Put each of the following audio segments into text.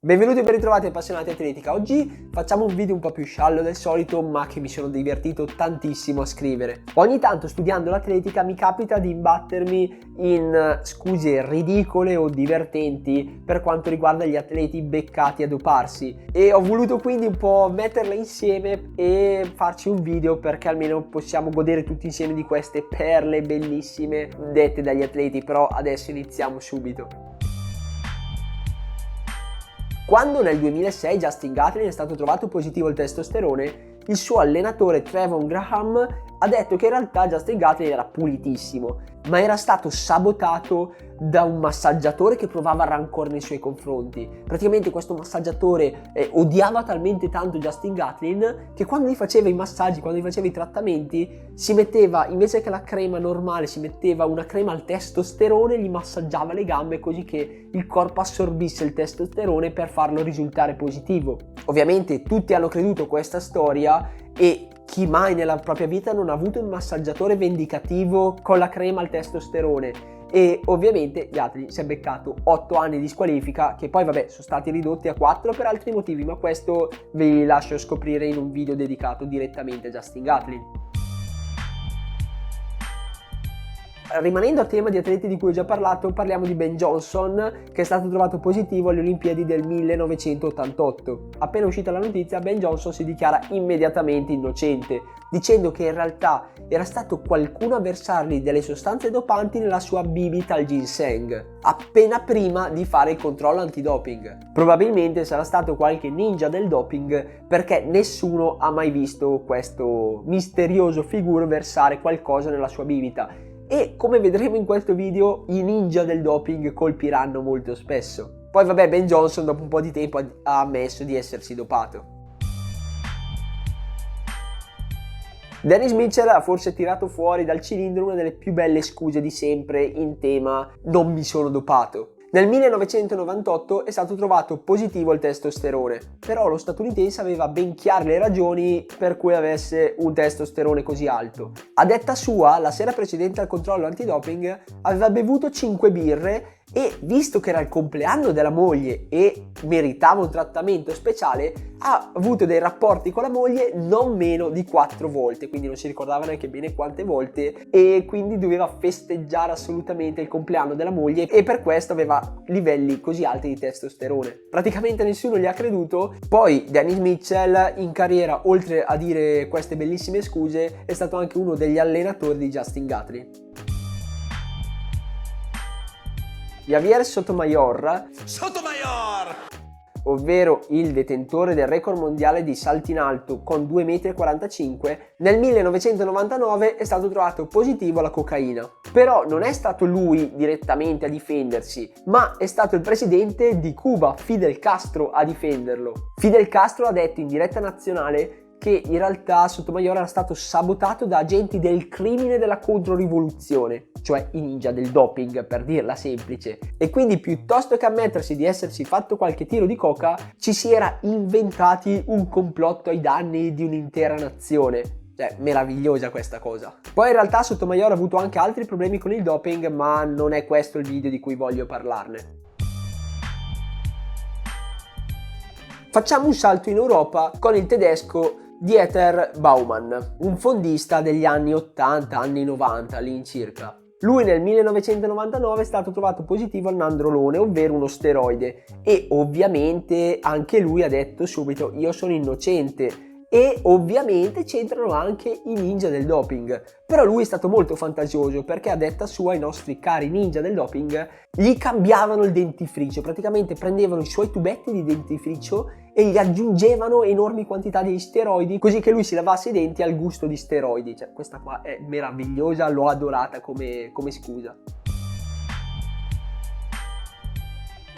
Benvenuti e ben ritrovati appassionati atletica. Oggi facciamo un video un po' più sciallo del solito, ma che mi sono divertito tantissimo a scrivere. Ogni tanto studiando l'atletica mi capita di imbattermi in scuse ridicole o divertenti per quanto riguarda gli atleti beccati a doparsi e ho voluto quindi un po' metterle insieme e farci un video perché almeno possiamo godere tutti insieme di queste perle bellissime dette dagli atleti. Però adesso iniziamo subito. Quando nel 2006 Justin Gatlin è stato trovato positivo al testosterone, il suo allenatore Trevon Graham ha detto che in realtà Justin Gatlin era pulitissimo, ma era stato sabotato da un massaggiatore che provava rancor nei suoi confronti. Praticamente questo massaggiatore odiava talmente tanto Justin Gatlin che quando gli faceva i massaggi, quando gli faceva i trattamenti, si metteva, invece che la crema normale, si metteva una crema al testosterone e gli massaggiava le gambe così che il corpo assorbisse il testosterone per farlo risultare positivo. Ovviamente tutti hanno creduto a questa storia e chi mai nella propria vita non ha avuto un massaggiatore vendicativo con la crema al testosterone? E ovviamente Gatlin si è beccato 8 anni di squalifica, che poi vabbè sono stati ridotti a 4 per altri motivi, ma questo vi lascio scoprire in un video dedicato direttamente a Justin Gatlin. Rimanendo a tema di atleti di cui ho già parlato, parliamo di Ben Johnson, che è stato trovato positivo alle Olimpiadi del 1988. Appena uscita la notizia, Ben Johnson si dichiara immediatamente innocente, dicendo che in realtà era stato qualcuno a versargli delle sostanze dopanti nella sua bibita al ginseng, appena prima di fare il controllo antidoping. Probabilmente sarà stato qualche ninja del doping, perché nessuno ha mai visto questo misterioso figuro versare qualcosa nella sua bibita. E come vedremo in questo video, i ninja del doping colpiranno molto spesso. Poi vabbè, Ben Johnson dopo un po' di tempo ha ammesso di essersi dopato. Dennis Mitchell ha forse tirato fuori dal cilindro una delle più belle scuse di sempre in tema non mi sono dopato. Nel 1998 è stato trovato positivo al testosterone, però lo statunitense aveva ben chiare le ragioni per cui avesse un testosterone così alto. A detta sua, la sera precedente al controllo antidoping aveva bevuto 5 birre e, visto che era il compleanno della moglie e meritava un trattamento speciale, ha avuto dei rapporti con la moglie non meno di 4 volte, quindi non si ricordava neanche bene quante volte, e quindi doveva festeggiare assolutamente il compleanno della moglie e per questo aveva livelli così alti di testosterone. Praticamente nessuno gli ha creduto. Poi Dennis Mitchell in carriera, oltre a dire queste bellissime scuse, è stato anche uno degli allenatori di Justin Gatlin. Javier Sotomayor, ovvero il detentore del record mondiale di salto in alto con 2,45 m, nel 1999 è stato trovato positivo alla cocaina. Però non è stato lui direttamente a difendersi, ma è stato il presidente di Cuba, Fidel Castro, a difenderlo. Fidel Castro ha detto in diretta nazionale che in realtà Sotomayor era stato sabotato da agenti del crimine della controrivoluzione, cioè i ninja del doping, per dirla semplice, e quindi piuttosto che ammettersi di essersi fatto qualche tiro di coca, ci si era inventati un complotto ai danni di un'intera nazione. Cioè, meravigliosa questa cosa. Poi in realtà Sotomayor ha avuto anche altri problemi con il doping, ma non è questo il video di cui voglio parlarne. Facciamo un salto in Europa con il tedesco Dieter Baumann, un fondista degli anni 80, anni 90 all'incirca. Lui nel 1999 è stato trovato positivo al nandrolone, ovvero uno steroide, e ovviamente anche lui ha detto subito io sono innocente. E ovviamente c'entrano anche i ninja del doping, però lui è stato molto fantasioso perché a detta sua i nostri cari ninja del doping gli cambiavano il dentifricio, praticamente prendevano i suoi tubetti di dentifricio e gli aggiungevano enormi quantità di steroidi così che lui si lavasse i denti al gusto di steroidi. Cioè, questa qua è meravigliosa, l'ho adorata come scusa.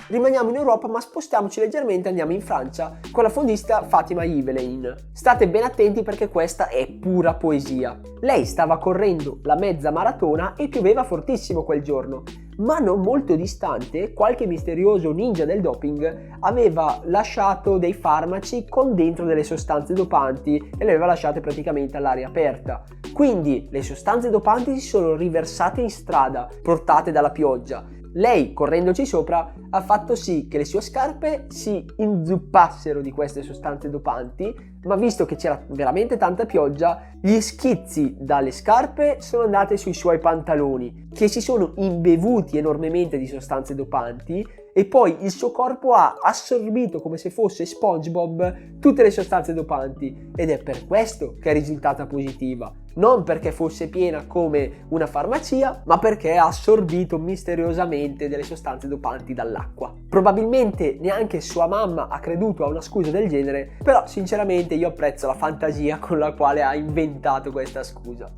Rimaniamo in Europa, ma spostiamoci leggermente, andiamo in Francia con la fondista Fatima Yvelin. State ben attenti perché questa è pura poesia. Lei stava correndo la mezza maratona e pioveva fortissimo quel giorno, ma non molto distante qualche misterioso ninja del doping aveva lasciato dei farmaci con dentro delle sostanze dopanti e le aveva lasciate praticamente all'aria aperta. Quindi le sostanze dopanti si sono riversate in strada, portate dalla pioggia. Lei, correndoci sopra, ha fatto sì che le sue scarpe si inzuppassero di queste sostanze dopanti, ma visto che c'era veramente tanta pioggia, gli schizzi dalle scarpe sono andati sui suoi pantaloni, che si sono imbevuti enormemente di sostanze dopanti, e poi il suo corpo ha assorbito come se fosse SpongeBob tutte le sostanze dopanti, ed è per questo che è risultata positiva. Non perché fosse piena come una farmacia, ma perché ha assorbito misteriosamente delle sostanze dopanti dall'acqua. Probabilmente neanche sua mamma ha creduto a una scusa del genere, però sinceramente io apprezzo la fantasia con la quale ha inventato questa scusa.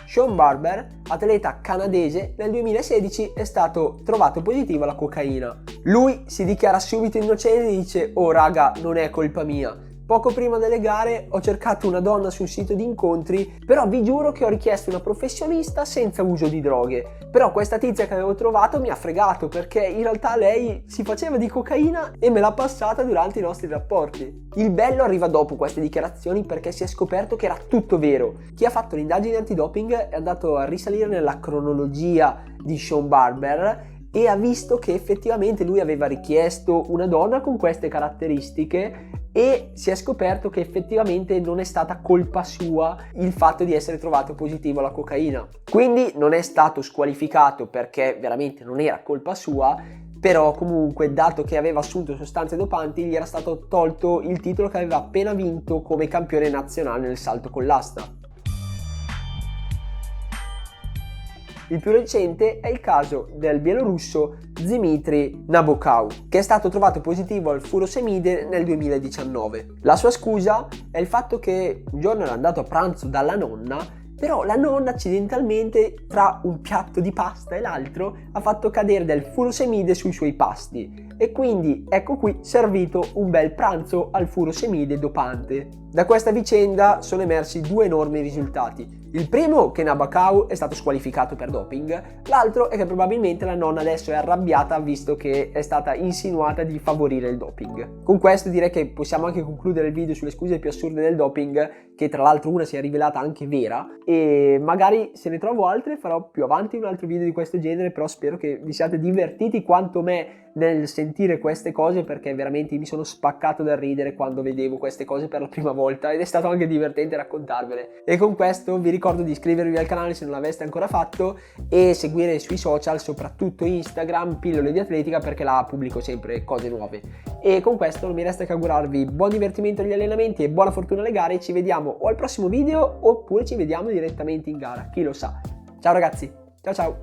Sean Barber, atleta canadese, nel 2016 è stato trovato positivo alla cocaina. Lui si dichiara subito innocente e dice: "Oh raga, non è colpa mia. Poco prima delle gare ho cercato una donna su un sito di incontri, però vi giuro che ho richiesto una professionista senza uso di droghe. Però questa tizia che avevo trovato mi ha fregato perché in realtà lei si faceva di cocaina e me l'ha passata durante i nostri rapporti." Il bello arriva dopo queste dichiarazioni, perché si è scoperto che era tutto vero. Chi ha fatto l'indagine antidoping è andato a risalire nella cronologia di Sean Barber e ha visto che effettivamente lui aveva richiesto una donna con queste caratteristiche, e si è scoperto che effettivamente non è stata colpa sua il fatto di essere trovato positivo alla cocaina. Quindi non è stato squalificato perché veramente non era colpa sua, però comunque, dato che aveva assunto sostanze dopanti, gli era stato tolto il titolo che aveva appena vinto come campione nazionale nel salto con l'asta. Il più recente è il caso del bielorusso Dmitry Nabokov, che è stato trovato positivo al furosemide nel 2019. La sua scusa è il fatto che un giorno era andato a pranzo dalla nonna, però la nonna accidentalmente, tra un piatto di pasta e l'altro, ha fatto cadere del furosemide sui suoi pasti, e quindi ecco qui servito un bel pranzo al furosemide dopante. Da questa vicenda sono emersi due enormi risultati. Il primo, che Nabokov è stato squalificato per doping; l'altro è che probabilmente la nonna adesso è arrabbiata visto che è stata insinuata di favorire il doping. Con questo direi che possiamo anche concludere il video sulle scuse più assurde del doping, che tra l'altro una si è rivelata anche vera, e magari se ne trovo altre farò più avanti un altro video di questo genere, però spero che vi siate divertiti quanto me nel sentire queste cose, perché veramente mi sono spaccato dal ridere quando vedevo queste cose per la prima volta, ed è stato anche divertente raccontarvele. E con questo vi ricordo di iscrivervi al canale se non l'aveste ancora fatto, e seguire sui social, soprattutto Instagram, Pillole di Atletica, perché là pubblico sempre cose nuove. E con questo non mi resta che augurarvi buon divertimento agli allenamenti e buona fortuna alle gare. Ci vediamo o al prossimo video oppure ci vediamo direttamente in gara, chi lo sa. Ciao ragazzi, ciao ciao!